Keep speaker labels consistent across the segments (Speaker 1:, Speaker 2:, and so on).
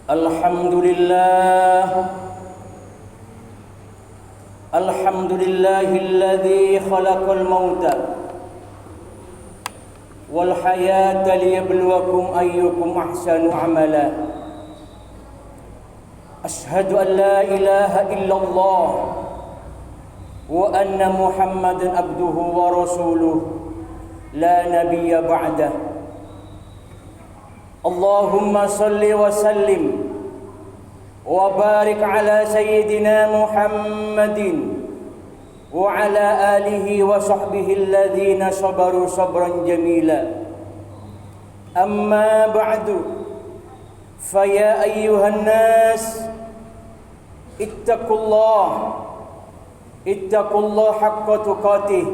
Speaker 1: Alhamdulillahilladzi khalaqal mauta wal hayata liyabluwakum ayyukum ahsanu amala. Ashhadu an la ilaha illallah wa anna Muhammadan abduhu wa rasuluh la nabiyya ba'dah. Allahumma salli wa sallim wa barik ala sayyidina Muhammadin wa ala alihi wa sahbihi alladhina sabaru sabran jamila. Amma ba'du, faya ayyuhan nas ittaqullah haqqa tuqatih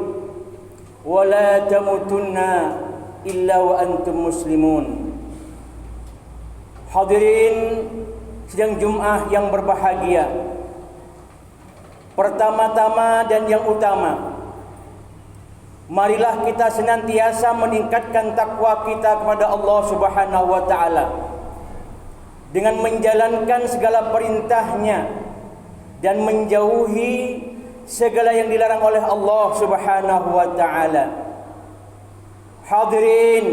Speaker 1: wa la tamutunna illa wa antum muslimun. Hadirin sidang Jumat yang berbahagia, pertama-tama dan yang utama, marilah kita senantiasa meningkatkan takwa kita kepada Allah Subhanahu wa taala dengan menjalankan segala perintahnya dan menjauhi segala yang dilarang oleh Allah Subhanahu wa taala. Hadirin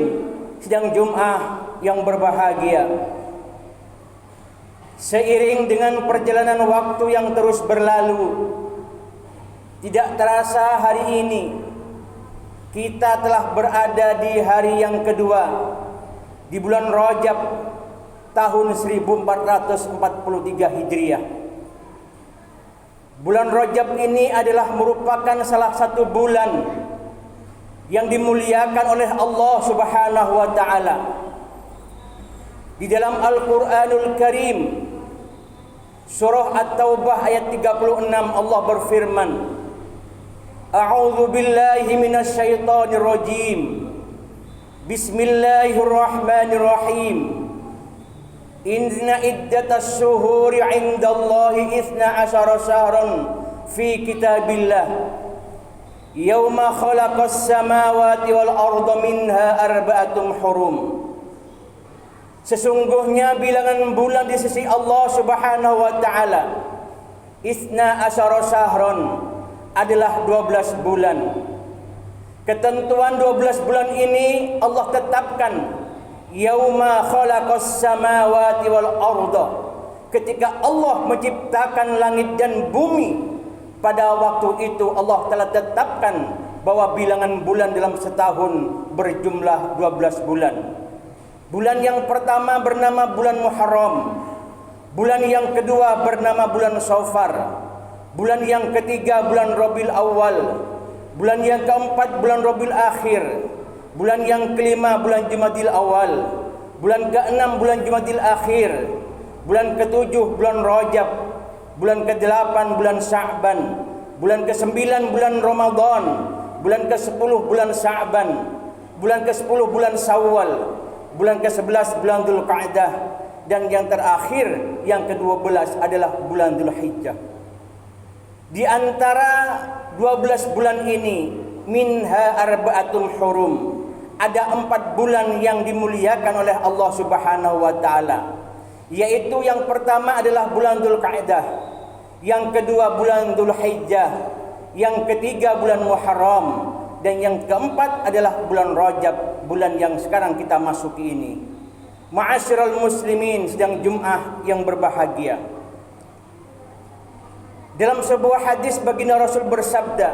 Speaker 1: sidang Jumat yang berbahagia, seiring dengan perjalanan waktu yang terus berlalu, tidak terasa hari ini kita telah berada di hari yang kedua di bulan Rajab tahun 1443 Hijriah. Bulan Rajab ini adalah merupakan salah satu bulan yang dimuliakan oleh Allah Subhanahu wa taala. Di dalam Al-Qur'anul Karim, surah At-Taubah ayat 36, Allah berfirman, A'udzu billahi minasy syaithanir rajim. Bismillahirrahmanirrahim. Inna iddatas syuhuri 'indallahi 12 syahran fi kitabillah. Yauma khalaqas samawati wal arda minha arba'atun hurum. Sesungguhnya bilangan bulan di sisi Allah Subhanahu wa taala 12 syahran adalah 12 bulan. Ketentuan 12 bulan ini Allah tetapkan yauma khalaqas samawati wal arda, ketika Allah menciptakan langit dan bumi. Pada waktu itu Allah telah tetapkan bahwa bilangan bulan dalam setahun berjumlah 12 bulan. Bulan yang pertama bernama bulan Muharram, bulan yang kedua bernama bulan Safar, bulan yang ketiga bulan Rabiul Awal, bulan yang keempat bulan Rabiul Akhir, bulan yang kelima bulan Jumadil Awal, bulan keenam bulan Jumadil Akhir, bulan ketujuh bulan Rajab, bulan ke-8 bulan Sya'ban, bulan ke-9 bulan Ramadan, bulan ke-10 bulan Sya'ban, bulan ke-10 bulan Syawal, bulan ke-11 bulan Dzulqa'dah, dan yang terakhir yang ke-12 adalah bulan Dzulhijjah. Di antara 12 bulan ini, minha arba'atun hurum, ada 4 bulan yang dimuliakan oleh Allah Subhanahu wa taala, yaitu yang pertama adalah bulan Dzulqa'dah, yang kedua bulan Dzulhijjah, yang ketiga bulan Muharram, dan yang keempat adalah bulan Rajab, bulan yang sekarang kita masuki ini. Ma'asyiral muslimin sidang Jumat yang berbahagia, dalam sebuah hadis baginda Rasul bersabda,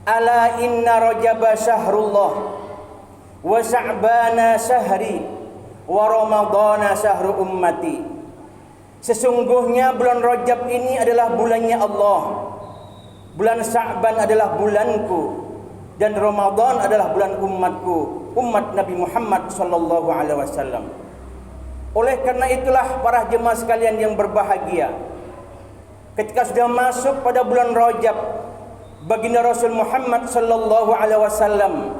Speaker 1: Ala inna Rajaba syahrullah wa Sya'bana syahri wa Ramadana syahru ummati. Sesungguhnya bulan Rajab ini adalah bulannya Allah, bulan Sya'ban adalah bulanku, dan Ramadan adalah bulan umatku, umat Nabi Muhammad sallallahu alaihi wasallam. Oleh karena itulah para jemaah sekalian yang berbahagia, ketika sudah masuk pada bulan Rajab, baginda Rasul Muhammad sallallahu alaihi wasallam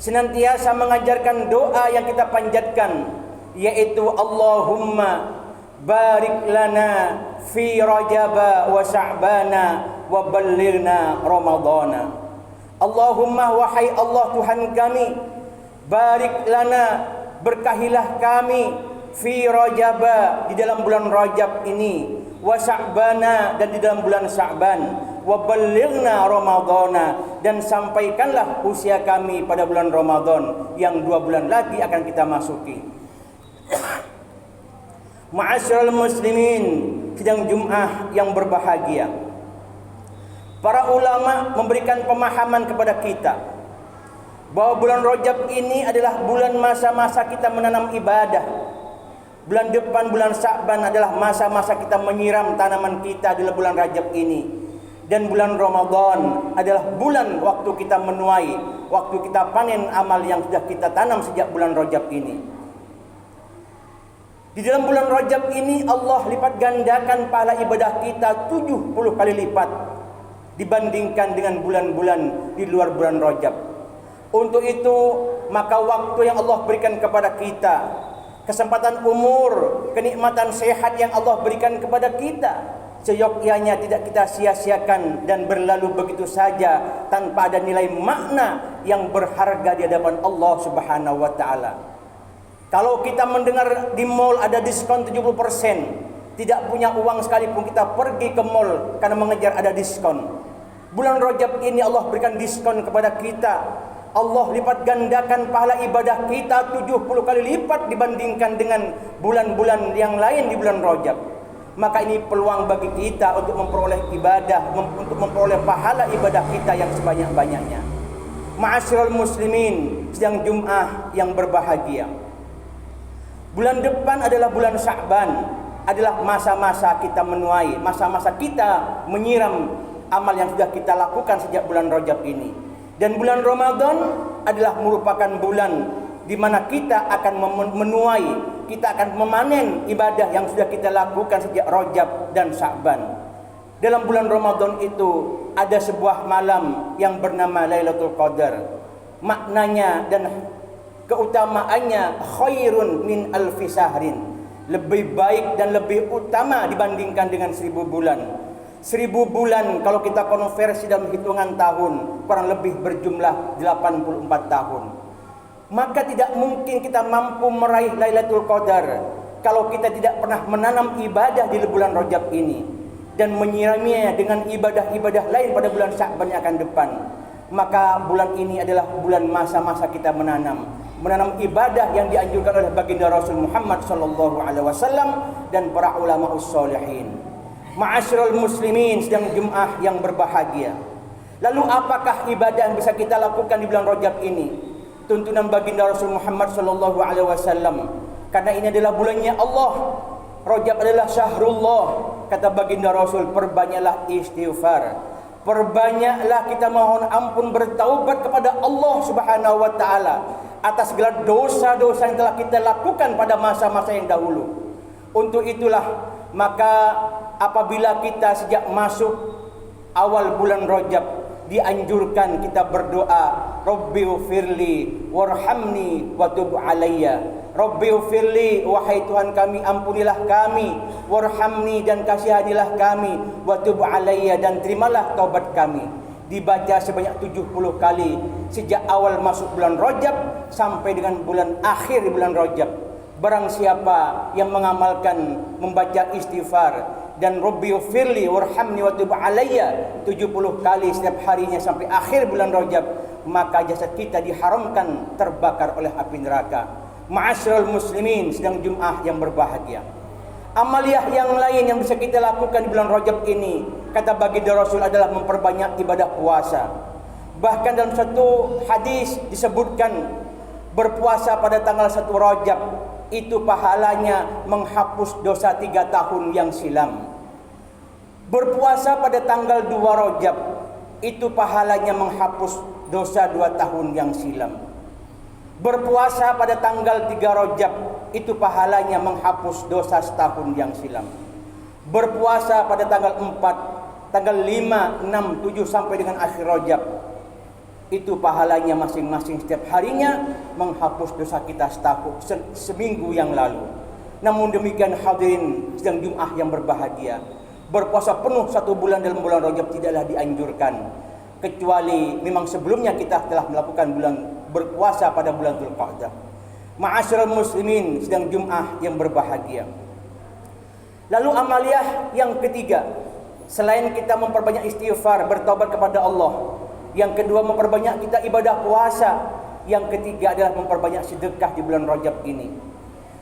Speaker 1: senantiasa mengajarkan doa yang kita panjatkan, yaitu Allahumma barik lana fi Rajaba wa Sya'bana wa ballighna Ramadana. Allahumma, wahai Allah Tuhan kami, barik lana, berkahilah kami fi Rajaba, di dalam bulan Rajab ini, wa Sya'bana, dan di dalam bulan Sya'ban, wa ballighna Ramadhana, dan sampaikanlah usia kami pada bulan Ramadan yang 2 bulan lagi akan kita masuki. Ma'asyiral muslimin, sidang Jumat yang berbahagia, para ulama memberikan pemahaman kepada kita bahwa bulan Rajab ini adalah bulan masa-masa kita menanam ibadah. Bulan depan, bulan Sya'ban adalah masa-masa kita menyiram tanaman kita di bulan Rajab ini. Dan bulan Ramadan adalah bulan waktu kita menuai, waktu kita panen amal yang sudah kita tanam sejak bulan Rajab ini. Di dalam bulan Rajab ini Allah lipat gandakan pahala ibadah kita 70 kali lipat dibandingkan dengan bulan-bulan di luar bulan Rajab. Untuk itu, maka waktu yang Allah berikan kepada kita, kesempatan umur, kenikmatan sehat yang Allah berikan kepada kita, seyogyanya tidak kita sia-siakan dan berlalu begitu saja tanpa ada nilai makna yang berharga di hadapan Allah Subhanahu wa taala. Kalau kita mendengar di mall ada diskon 70%, tidak punya uang sekalipun kita pergi ke mall karena mengejar ada diskon. Bulan Rajab ini Allah berikan diskon kepada kita. Allah lipat gandakan pahala ibadah kita 70 kali lipat dibandingkan dengan bulan-bulan yang lain di bulan Rajab. Maka ini peluang bagi kita untuk memperoleh ibadah, untuk memperoleh pahala ibadah kita yang sebanyak-banyaknya. Ma'asyiral muslimin, sidang Jumat yang berbahagia, bulan depan adalah bulan Sya'ban, adalah masa-masa kita menuai, masa-masa kita menyiram amal yang sudah kita lakukan sejak bulan Rajab ini. Dan bulan Ramadan adalah merupakan bulan di mana kita akan menuai, kita akan memanen ibadah yang sudah kita lakukan sejak Rajab dan Sya'ban. Dalam bulan Ramadan itu ada sebuah malam yang bernama Lailatul Qadar. Maknanya dan keutamaannya khairun min alfi syahrin, lebih baik dan lebih utama dibandingkan dengan 1000 bulan. 1000 bulan kalau kita konversi dalam hitungan tahun kurang lebih berjumlah 84 tahun. Maka tidak mungkin kita mampu meraih Lailatul Qadar kalau kita tidak pernah menanam ibadah di bulan Rajab ini dan menyiraminya dengan ibadah-ibadah lain pada bulan Sya'ban yang akan depan. Maka bulan ini adalah bulan masa-masa kita menanam ibadah yang dianjurkan oleh baginda Rasul Muhammad sallallahu alaihi wasallam dan para ulama ussolihin. Ma'asyiral muslimin, sedang Jumat yang berbahagia. Lalu apakah ibadah yang bisa kita lakukan di bulan Rajab ini? Tuntunan baginda Rasul Muhammad sallallahu alaihi wasallam. Karena ini adalah bulannya Allah. Rajab adalah syahrullah. Kata baginda Rasul, perbanyaklah istighfar. Perbanyaklah kita mohon ampun, bertaubat kepada Allah Subhanahu wa taala atas segala dosa-dosa yang telah kita lakukan pada masa-masa yang dahulu. Untuk itulah maka apabila kita sejak masuk awal bulan Rajab dianjurkan kita berdoa, Rabbighfirli warhamni wa tub alayya. Rabbighfirli, wahai Tuhan kami, ampunilah kami, warhamni, dan kasihanilah kami, wa tub alayya, dan terimalah taubat kami. Dibaca sebanyak 70 kali sejak awal masuk bulan Rajab sampai dengan bulan akhir bulan Rajab. Barang siapa yang mengamalkan membaca istighfar dan Rabbighfirli warhamni wa tub alayya 70 kali setiap harinya sampai akhir bulan Rajab, maka jasad kita diharamkan terbakar oleh api neraka. Ma'asyiral muslimin, sedang Jumat yang berbahagia. Amaliyah yang lain yang bisa kita lakukan di bulan Rajab ini, kata baginda Rasul, adalah memperbanyak ibadah puasa. Bahkan dalam satu hadis disebutkan berpuasa pada tanggal 1 Rajab itu pahalanya menghapus dosa 3 tahun yang silam. Berpuasa pada tanggal 2 Rajab itu pahalanya menghapus dosa 2 tahun yang silam. Berpuasa pada tanggal 3 Rajab itu pahalanya menghapus dosa setahun yang silam. Berpuasa pada tanggal 4, tanggal 5, 6, 7 sampai dengan akhir Rajab itu pahalanya masing-masing setiap harinya menghapus dosa kita setahun seminggu yang lalu. Namun demikian hadirin sedang Jumat yang berbahagia, berpuasa penuh 1 bulan dalam bulan Rajab tidaklah dianjurkan, kecuali memang sebelumnya kita telah melakukan berpuasa pada bulan Dzulqa'dah. Ma'asyiral muslimin sidang Jumat yang berbahagia. Lalu amaliyah yang ketiga, selain kita memperbanyak istighfar, bertaubat kepada Allah, yang kedua memperbanyak kita ibadah puasa, yang ketiga adalah memperbanyak sedekah di bulan Rajab ini.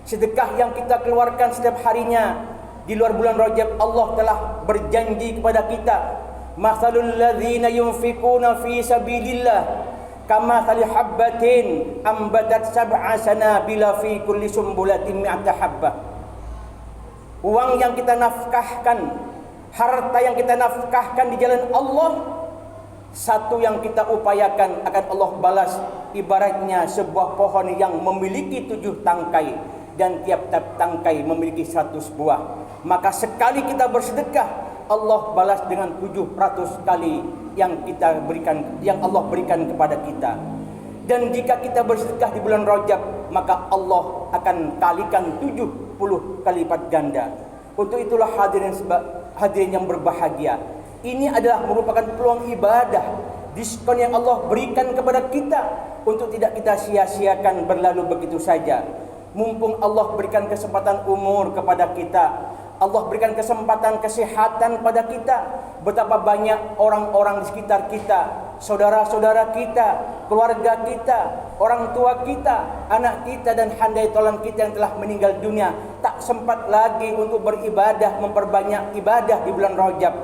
Speaker 1: Sedekah yang kita keluarkan setiap harinya di luar bulan Rajab, Allah telah berjanji kepada kita, "Matsalul ladzina yunfikuna fi sabilillah kamatsali habbatin ambatat sab'a sanabila fi kulli sumbulatin mi'ata habbah." Uang yang kita nafkahkan, harta yang kita nafkahkan di jalan Allah, satu yang kita upayakan akan Allah balas ibaratnya sebuah pohon yang memiliki 7 tangkai dan tiap-tiap tangkai memiliki 100 buah. Maka sekali kita bersedekah, Allah balas dengan 700 kali yang kita berikan, yang Allah berikan kepada kita. Dan jika kita bersedekah di bulan Rajab, maka Allah akan kalikan 70 kali lipat ganda. Untuk itulah hadirin yang berbahagia, ini adalah merupakan peluang ibadah, diskon yang Allah berikan kepada kita untuk tidak kita sia-siakan berlalu begitu saja. Mumpung Allah berikan kesempatan umur kepada kita, Allah berikan kesempatan kesehatan pada kita. Betapa banyak orang-orang di sekitar kita, saudara-saudara kita, keluarga kita, orang tua kita, anak kita dan handai tolan kita yang telah meninggal dunia, tak sempat lagi untuk beribadah, memperbanyak ibadah di bulan Rajab.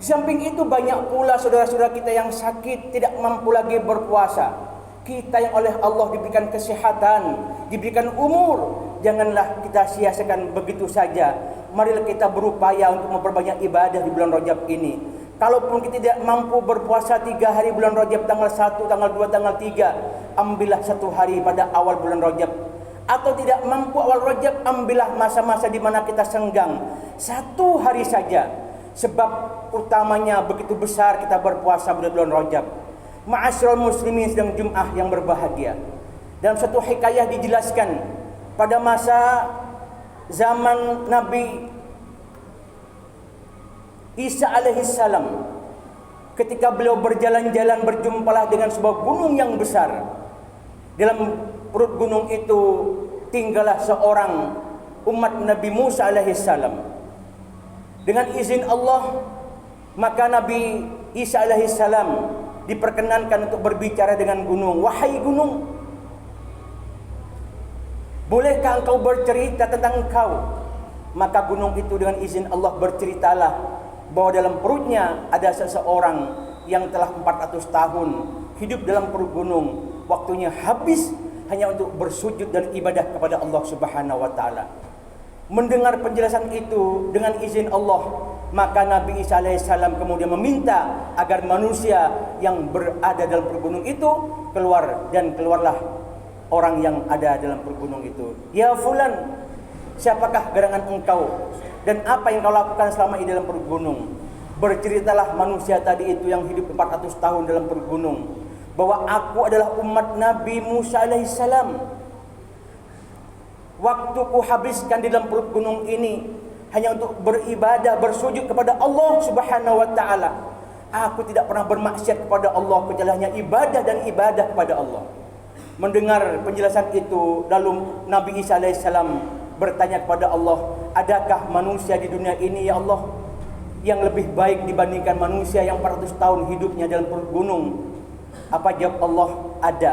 Speaker 1: Di samping itu banyak pula saudara-saudara kita yang sakit, tidak mampu lagi berpuasa. Kita yang oleh Allah diberikan kesehatan, diberikan umur, janganlah kita sia-siakan begitu saja. Marilah kita berupaya untuk memperbanyak ibadah di bulan Rajab ini. Kalaupun kita tidak mampu berpuasa 3 hari bulan Rajab, tanggal 1, tanggal 2, tanggal 3, ambillah 1 hari pada awal bulan Rajab. Atau tidak mampu awal Rajab, ambillah masa-masa di mana kita senggang 1 hari saja. Sebab utamanya begitu besar kita berpuasa pada bulan Rajab. Ma'asyiral muslimin sedang Jumat yang berbahagia. Dalam satu hikayah dijelaskan, pada masa zaman Nabi Isa alaihissalam, ketika beliau berjalan-jalan, berjumpalah dengan sebuah gunung yang besar. Dalam perut gunung itu tinggallah seorang umat Nabi Musa alaihissalam. Dengan izin Allah, maka Nabi Isa alaihissalam diperkenankan untuk berbicara dengan gunung. "Wahai gunung, bolehkah engkau bercerita tentang engkau?" Maka gunung itu dengan izin Allah berceritalah bahwa dalam perutnya ada seseorang yang telah 400 tahun hidup dalam perut gunung. Waktunya habis hanya untuk bersujud dan ibadah kepada Allah Subhanahu wa taala. Mendengar penjelasan itu dengan izin Allah, maka Nabi Isa alaihissalam kemudian meminta agar manusia yang berada dalam perut gunung itu keluar, dan keluarlah orang yang ada dalam perut gunung itu. "Ya fulan, siapakah gerangan engkau dan apa yang kau lakukan selama ini dalam perut gunung?" Berceritalah manusia tadi itu yang hidup 400 tahun dalam perut gunung, bahwa aku adalah umat Nabi Musa alaihissalam. Waktuku habiskan di dalam perut gunung ini hanya untuk beribadah, bersujud kepada Allah Subhanahu wa taala. Aku tidak pernah bermaksiat kepada Allah, kecuali hanya ibadah dan ibadah kepada Allah. Mendengar penjelasan itu, lalu Nabi Isa alaihissalam bertanya kepada Allah, "Adakah manusia di dunia ini ya Allah yang lebih baik dibandingkan manusia yang 400 tahun hidupnya dalam perut gunung?" Apa jawab Allah? Ada,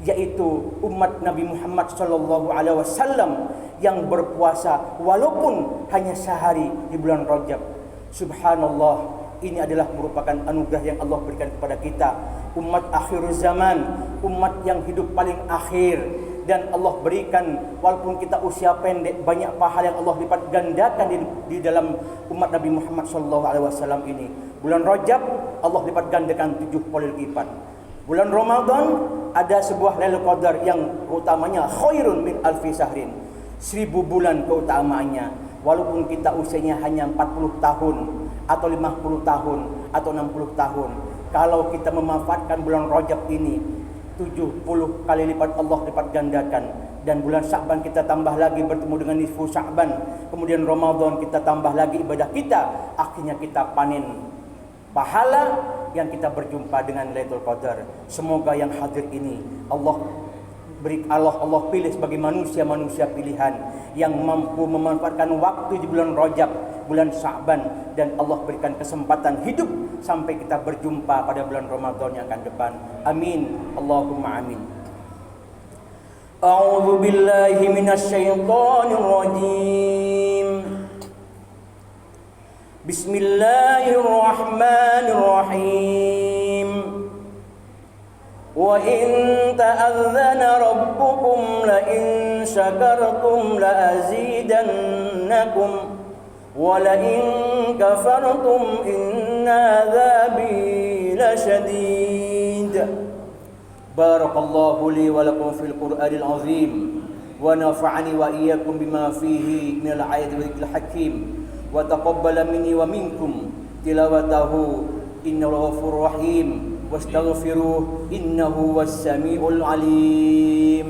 Speaker 1: yaitu umat Nabi Muhammad SAW yang berpuasa walaupun hanya sehari di bulan Rajab. Subhanallah, ini adalah merupakan anugerah yang Allah berikan kepada kita, umat akhir zaman, umat yang hidup paling akhir. Dan Allah berikan, walaupun kita usia pendek, banyak pahala yang Allah lipat gandakan di dalam umat Nabi Muhammad SAW ini. Bulan Rajab Allah lipat gandakan 7 kali lipat. Bulan Ramadan ada sebuah Lailatul Qadar yang keutamanya khairun min alfi syahrin, 1000 bulan keutamaannya. Walaupun kita usianya hanya 40 tahun atau 50 tahun atau 60 tahun, kalau kita memanfaatkan bulan Rajab ini, 70 kali lipat Allah lipat gandakan. Dan bulan Sya'ban kita tambah lagi bertemu dengan nisfu Sya'ban, kemudian Ramadan kita tambah lagi ibadah kita, akhirnya kita panen pahala yang kita berjumpa dengan Lailatul Qadar. Semoga yang hadir ini Allah Allah pilih sebagai manusia pilihan yang mampu memanfaatkan waktu di bulan Rajab, bulan Sya'ban, dan Allah berikan kesempatan hidup sampai kita berjumpa pada bulan Ramadan yang akan depan. Amin. Allahumma amin. A'udzu billahi minasyaitonir rajim. Bismillahirrahmanirrahim. Wa in ta'adzana rabbukum la in syakartum la azidannakum wa la in kafartum inna adzabi lasyadid. Barakallahu li wa lakum fil Qur'anil azim wa nafa'ani wa iyyakum bima fihi minal ayati wa dzikril hakim wa taqabbala minni wa minkum tilawatahu innahu ghafurur rahim wastaghfiruh innahu was-sami'ul alim.